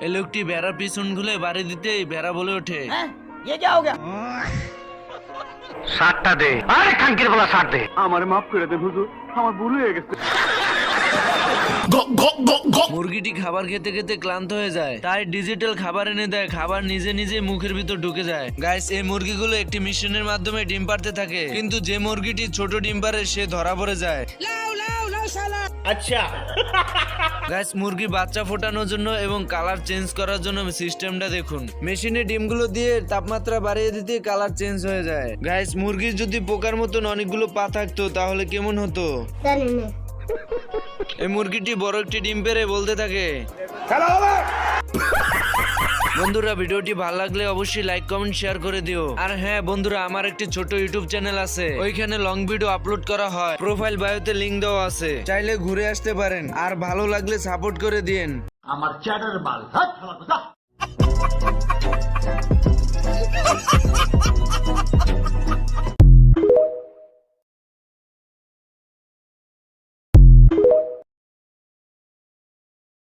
এই লোকটি ভেড়ার পিছন খুলে বাড়ি দিতেই ভেড়া বলে ওঠে, ये क्या हो गया? শার্টটা দে, আরে খানকির বলা শার্ট দে। আমারে মাফ করে দেন হুজুর, আমার ভুল হয়ে গেছে। মুরগিটি খাবার খেতে খেতে ক্লান্ত হয়ে যায়, তাই ডিজিটাল খাবার এনে দেয়। খাবার নিজে নিজে মুখের ভিতর ঢুকে যায়। গাইস, এই মুরগিগুলো একটি মিশনের মাধ্যমে ডিম পাড়তে থাকে, কিন্তু যে মুরগিটি ছোট ডিম পারে সে ধরা পড়ে যায়। अच्छा গাইস, মুরগি বাচ্চা ফোটানোর জন্য এবং কালার চেঞ্জ করার জন্য সিস্টেমটা দেখুন। মেশিনে ডিমগুলো দিয়ে তাপমাত্রা বাড়িয়ে দিতে কালার চেঞ্জ হয়ে যায়। গাইস, মুরগির যদি পোকার মতন অনেকগুলো পা থাকতো তাহলে কেমন হতো? এই মুরগিটি বড় একটি ডিম পেড়ে বলতে থাকে। বন্ধুরা, ভিডিওটি ভালো লাগলে অবশ্যই লাইক কমেন্ট শেয়ার করে দিও। আর হ্যাঁ বন্ধুরা, আমার একটি ছোট ইউটিউব চ্যানেল আছে, ওইখানে লং ভিডিও আপলোড করা হয়। প্রোফাইল বায়োতে লিংক দেওয়া আছে, চাইলে ঘুরে আসতে পারেন। আর ভালো লাগলে সাপোর্ট করে দিয়েন। আমার চ্যাটার বাল